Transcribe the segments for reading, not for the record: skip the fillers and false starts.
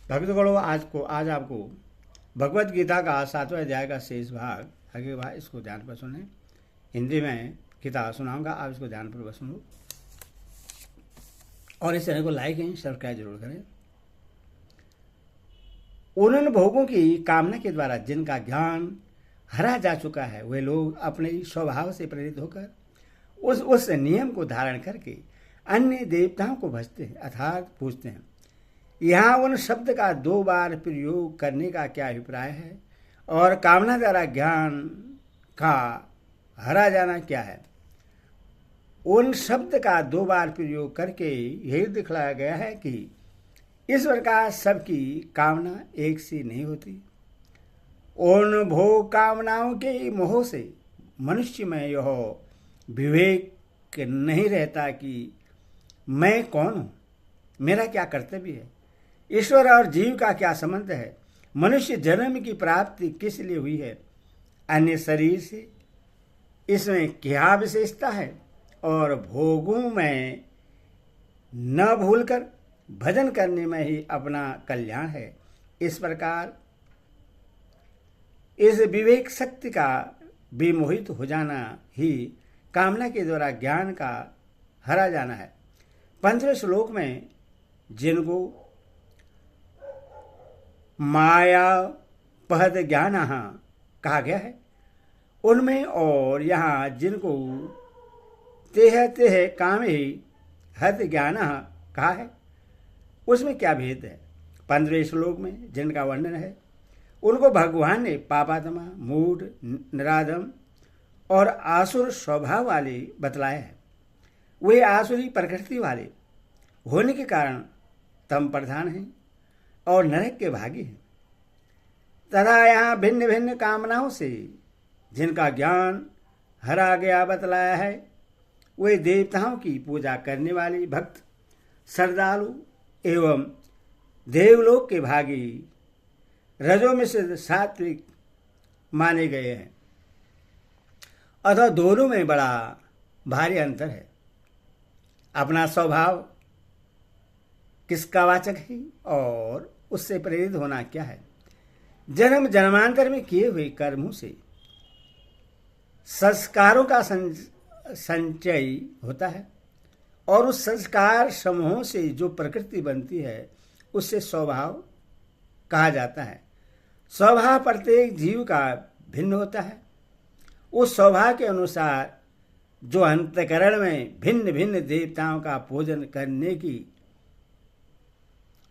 भक्तगणों, आज आपको भगवत गीता का 7वें अध्याय का शेष भाग आगे भाग इसको ध्यान पर सुने। हिंदी में गीता सुनाऊंगा, आप इसको ध्यान पूर्वक सुनो और इस चैनल को लाइक एंड सब्सक्राइब जरूर करें। उन भोगों की कामना के द्वारा जिनका ज्ञान हरा जा चुका है, वे लोग अपने स्वभाव से प्रेरित होकर उस नियम को धारण करके अन्य देवताओं को भजते हैं अर्थात पूजते हैं। यहाँ उन शब्द का 2 बार प्रयोग करने का क्या अभिप्राय है और कामना द्वारा ज्ञान का हरा जाना क्या है? उन शब्द का 2 बार प्रयोग करके यही दिखलाया गया है कि ईश्वर का सबकी कामना एक सी नहीं होती। उन भोग कामनाओं के मोह से मनुष्य में यह विवेक नहीं रहता कि मैं कौन हूँ, मेरा क्या कर्तव्य है, ईश्वर और जीव का क्या संबंध है, मनुष्य जन्म की प्राप्ति किस लिए हुई है, अन्य शरीर से इसमें क्या विशेषता है और भोगों में न भूलकर भजन करने में ही अपना कल्याण है। इस प्रकार इस विवेक शक्ति का विमोहित हो जाना ही कामना के द्वारा ज्ञान का हरा जाना है। 15वें श्लोक में जिनको माया पहद ज्ञान कहा गया है उनमें और यहाँ जिनको तेह तेह काम ही हद ज्ञान कहा है उसमें क्या भेद है? 15वें श्लोक में जिनका वर्णन है उनको भगवान ने पापात्मा, मूढ़, निरादम और आसुर स्वभाव वाले बतलाया है। वे आसुरी प्रकृति वाले होने के कारण तम प्रधान हैं और नरक के भागी हैं। तथा यहाँ भिन्न भिन्न कामनाओं से जिनका ज्ञान हरा गया बतलाया है वे देवताओं की पूजा करने वाले भक्त, श्रद्धालु एवं देवलोक के भागी रजो में से सात्विक माने गए हैं। अतः दोनों में बड़ा भारी अंतर है। अपना स्वभाव किसका वाचक है और उससे प्रेरित होना क्या है? जन्म जन्मांतर में किए हुए कर्मों से संस्कारों का संचय होता है और उस संस्कार समूहों से जो प्रकृति बनती है उससे स्वभाव कहा जाता है। स्वभाव प्रत्येक जीव का भिन्न होता है। उस स्वभाव के अनुसार जो अंतकरण में भिन्न भिन्न देवताओं का पूजन करने की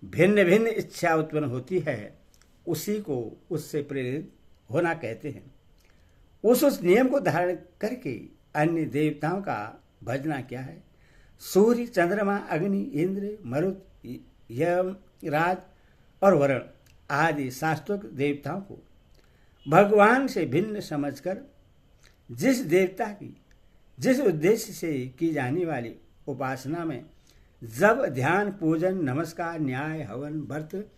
भिन्न भिन्न इच्छा उत्पन्न होती है उसी को उससे प्रेरित होना कहते हैं। उस नियम को धारण करके अन्य देवताओं का भजना क्या है? सूर्य, चंद्रमा, अग्नि, इंद्र, मरुत, यम, राज और वरुण आदि शास्त्रोक्त देवताओं को भगवान से भिन्न समझकर जिस देवता की जिस उद्देश्य से की जाने वाली उपासना में जब ध्यान, पूजन, नमस्कार, न्याय, हवन, व्रत,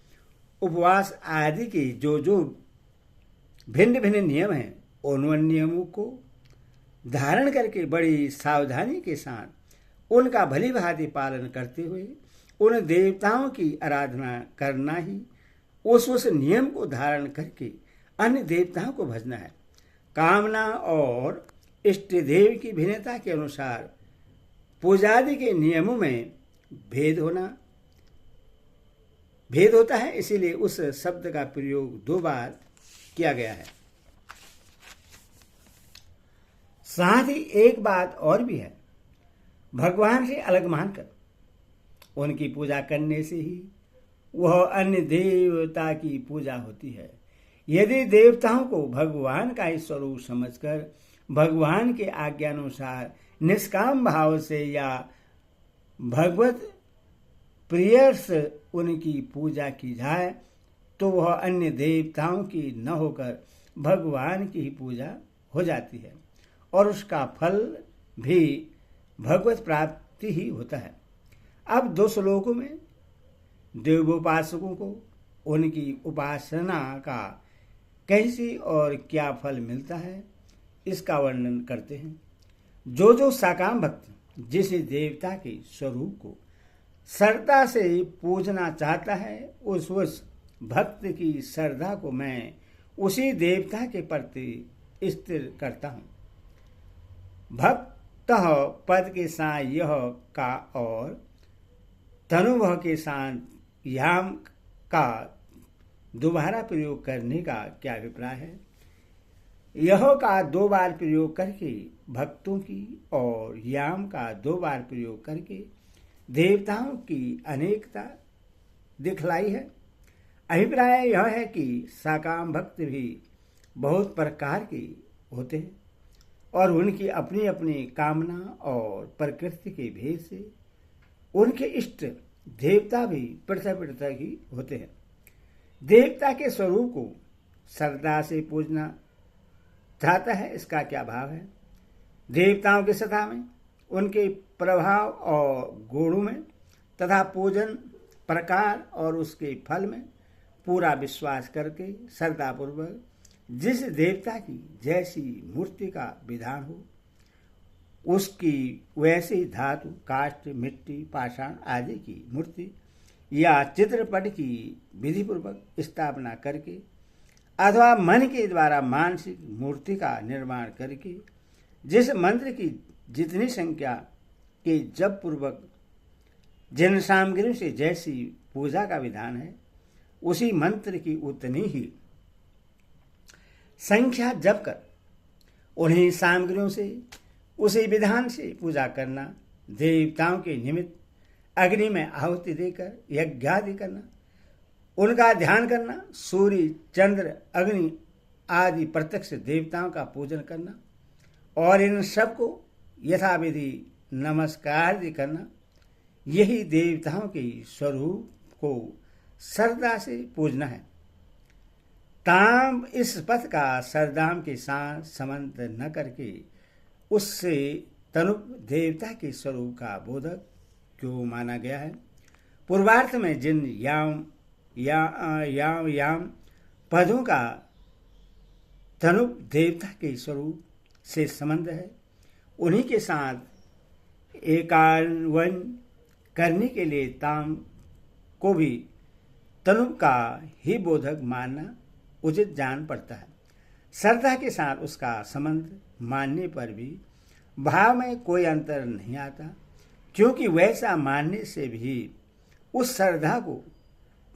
उपवास आदि के जो भिन्न भिन्न नियम हैं उन नियमों को धारण करके बड़ी सावधानी के साथ उनका भली भांति पालन करते हुए उन देवताओं की आराधना करना ही उस नियम को धारण करके अन्य देवताओं को भजना है। कामना और इष्ट देव की भिन्नता के अनुसार पूजादि के नियमों में भेद होता है, इसीलिए उस शब्द का प्रयोग 2 बार किया गया है। साथ ही एक बात और भी है, भगवान से अलग मानकर उनकी पूजा करने से ही वह अन्य देवता की पूजा होती है। यदि देवताओं को भगवान का ही स्वरूप समझकर भगवान के आज्ञानुसार निष्काम भाव से या भगवत प्रिय से उनकी पूजा की जाए तो वह अन्य देवताओं की न होकर भगवान की ही पूजा हो जाती है और उसका फल भी भगवत प्राप्ति ही होता है। अब 2 श्लोकों में देवोपासकों को उनकी उपासना का कैसी और क्या फल मिलता है इसका वर्णन करते हैं। जो साकाम भक्त जिस देवता के स्वरूप को श्रद्धा से पूजना चाहता है, उस भक्त की श्रद्धा को मैं उसी देवता के प्रति स्थिर करता हूँ। भक्त पद के साथ यह का और तनुभव के साथ याम का दोबारा प्रयोग करने का क्या अभिप्राय है? यह का 2 बार प्रयोग करके भक्तों की और याम का 2 बार प्रयोग करके देवताओं की अनेकता दिखलाई है। अभिप्राय यह है कि सकाम भक्त भी बहुत प्रकार के होते हैं और उनकी अपनी अपनी कामना और प्रकृति के भेद से उनके इष्ट देवता भी पृथक ही होते हैं। देवता के स्वरूप को श्रद्धा से पूजना चाहता है, इसका क्या भाव है? देवताओं की सत्ता में, उनके प्रभाव और गुणों में तथा पूजन प्रकार और उसके फल में पूरा विश्वास करके श्रद्धापूर्वक जिस देवता की जैसी मूर्ति का विधान हो उसकी वैसी धातु, काष्ठ, मिट्टी, पाषाण आदि की मूर्ति या चित्रपट की विधिपूर्वक स्थापना करके अथवा मन के द्वारा मानसिक मूर्ति का निर्माण करके जिस मंत्र की जितनी संख्या के जप पूर्वक जिन सामग्रियों से जैसी पूजा का विधान है उसी मंत्र की उतनी ही संख्या जप कर उन्हीं सामग्रियों से उसी विधान से पूजा करना, देवताओं के निमित्त अग्नि में आहुति देकर यज्ञादि करना, उनका ध्यान करना, सूर्य, चंद्र, अग्नि आदि प्रत्यक्ष देवताओं का पूजन करना और इन सबको यथाविधि नमस्कार भी करना, यही देवताओं के स्वरूप को श्रद्धा से पूजना है। ताम इस पथ का श्रद्धाम के साथ संबंध न करके उससे तनुप देवता के स्वरूप का बोधक क्यों माना गया है? पूर्वार्थ में जिन याम पदों का तनुप देवता के स्वरूप से संबंध है, उन्हीं के साथ एकान्वयन करने के लिए ताम को भी तनुप का ही बोधक मानना उचित जान पड़ता है। श्रद्धा के साथ उसका संबंध मानने पर भी भाव में कोई अंतर नहीं आता, क्योंकि वैसा मानने से भी उस श्रद्धा को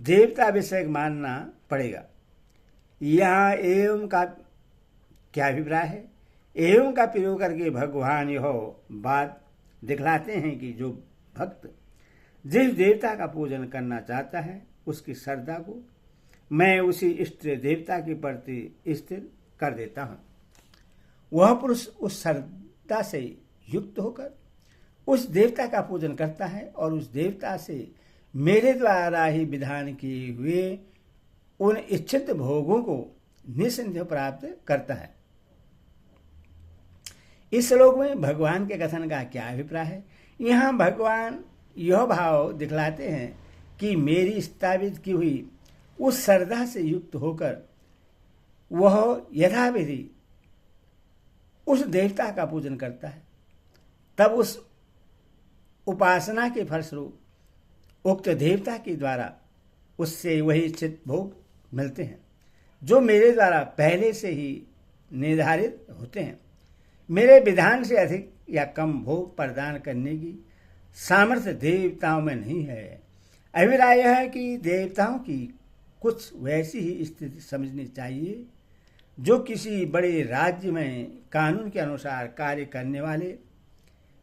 देवता विषय मानना पड़ेगा। यहाँ एवं का क्या अभिप्राय है? एवं का प्रयोग करके भगवान यह बात दिखलाते हैं कि जो भक्त जिस देवता का पूजन करना चाहता है उसकी श्रद्धा को मैं उसी इष्ट देवता के प्रति स्थिर कर देता हूँ। वह पुरुष उस श्रद्धा से युक्त होकर उस देवता का पूजन करता है और उस देवता से मेरे द्वारा ही विधान किए हुए उन इच्छित भोगों को निसंदेह प्राप्त करता है। इस श्लोक में भगवान के कथन का क्या अभिप्राय है? यहाँ भगवान यह भाव दिखलाते हैं कि मेरी स्थापित की हुई उस श्रद्धा से युक्त होकर वह यथाविधि उस देवता का पूजन करता है, तब उस उपासना के फलस्वरूप उक्त देवता के द्वारा उससे वही इच्छित भोग मिलते हैं जो मेरे द्वारा पहले से ही निर्धारित होते हैं। मेरे विधान से अधिक या कम भोग प्रदान करने की सामर्थ्य देवताओं में नहीं है। अभिप्राय यह है कि देवताओं की कुछ वैसी ही स्थिति समझनी चाहिए जो किसी बड़े राज्य में कानून के अनुसार कार्य करने वाले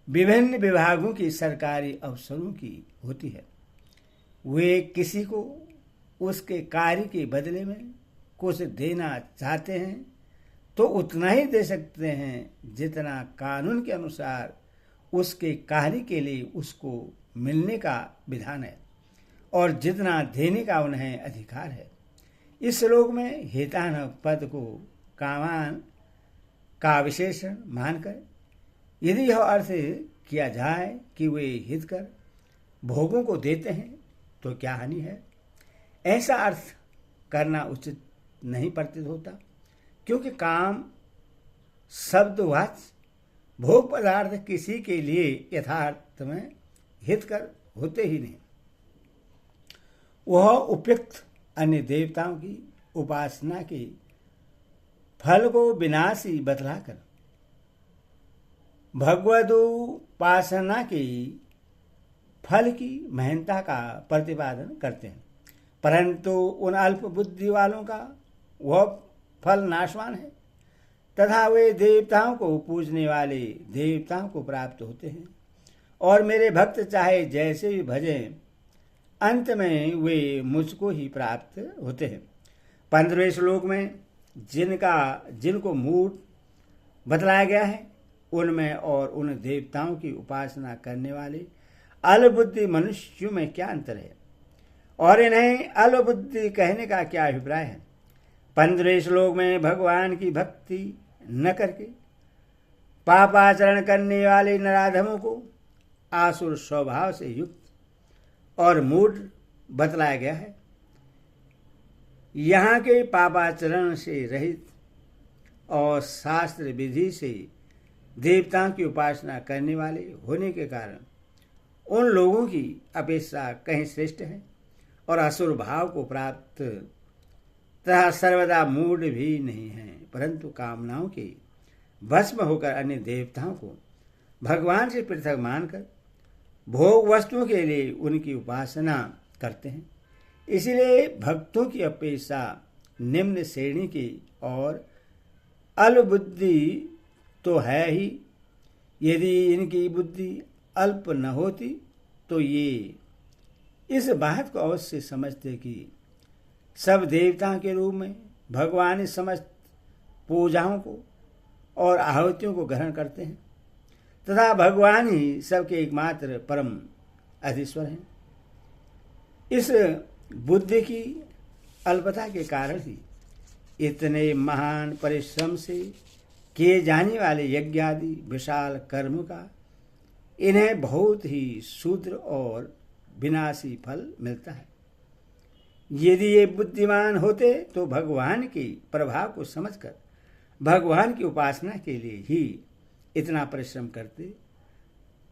विभिन्न विभागों की सरकारी अफसरों की होती है। वे किसी को उसके कार्य के बदले में कुछ देना चाहते हैं तो उतना ही दे सकते हैं जितना कानून के अनुसार उसके कार्य के लिए उसको मिलने का विधान है और जितना देने का उन्हें अधिकार है। इस श्लोक में हेतान पद को कामान का विशेषण मानकर यदि यह अर्थ किया जाए कि वे हित कर भोगों को देते हैं तो क्या हानि है? ऐसा अर्थ करना उचित नहीं प्रतीत होता, क्योंकि काम शब्दवाच्य भोग पदार्थ किसी के लिए यथार्थ में हित कर होते ही नहीं। वह उपयुक्त अन्य देवताओं की उपासना के फल को विनाशी बतलाकर भगवदोपासना के फल की महानता का प्रतिपादन करते हैं, परंतु उन अल्प बुद्धि वालों का वह फल नाशवान है तथा वे देवताओं को पूजने वाले देवताओं को प्राप्त होते हैं और मेरे भक्त चाहे जैसे भी भजें अंत में वे मुझको ही प्राप्त होते हैं। 15वें श्लोक में जिनको मूढ़ बतलाया गया है उनमें और उन देवताओं की उपासना करने वाले अल्पबुद्धि मनुष्यों में क्या अंतर है और इन्हें अल्पबुद्धि कहने का क्या अभिप्राय है। 15वें श्लोक में भगवान की भक्ति न करके पापाचरण करने वाले नराधमों को आसुर स्वभाव से युक्त और मूढ़ बतलाया गया है। यहाँ के पापाचरण से रहित और शास्त्र विधि से देवताओं की उपासना करने वाले होने के कारण उन लोगों की अपेक्षा कहीं श्रेष्ठ है और असुर भाव को प्राप्त तथा सर्वदा मूढ़ भी नहीं है, परंतु कामनाओं के भस्म होकर अन्य देवताओं को भगवान से पृथक मानकर भोग वस्तुओं के लिए उनकी उपासना करते हैं। इसलिए भक्तों की अपेक्षा निम्न श्रेणी की और अल्पबुद्धि तो है ही। यदि इनकी बुद्धि अल्प न होती तो ये इस बात को अवश्य समझते कि सब देवताओं के रूप में भगवान इस समस्त पूजाओं को और आहुतियों को ग्रहण करते हैं तथा भगवान ही सबके एकमात्र परम अधीश्वर हैं। इस बुद्धि की अल्पता के कारण ही इतने महान परिश्रम से किए जाने वाले यज्ञ आदि विशाल कर्म का इन्हें बहुत ही क्षुद्र और विनाशी फल मिलता है। यदि ये बुद्धिमान होते तो भगवान के प्रभाव को समझकर भगवान की उपासना के लिए ही इतना परिश्रम करते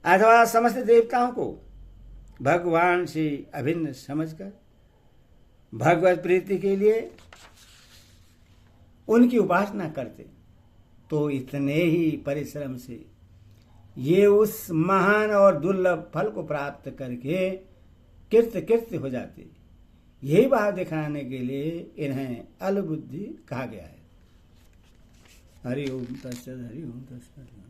अथवा समस्त देवताओं को भगवान से अभिन्न समझकर भगवत प्रीति के लिए उनकी उपासना करते, तो इतने ही परिश्रम से ये उस महान और दुर्लभ फल को प्राप्त करके कृत्य हो जाते। यही बात दिखाने के लिए इन्हें अल्पबुद्धि कहा गया है। हरि ओम तत्सत। हरि ओम तत्सत।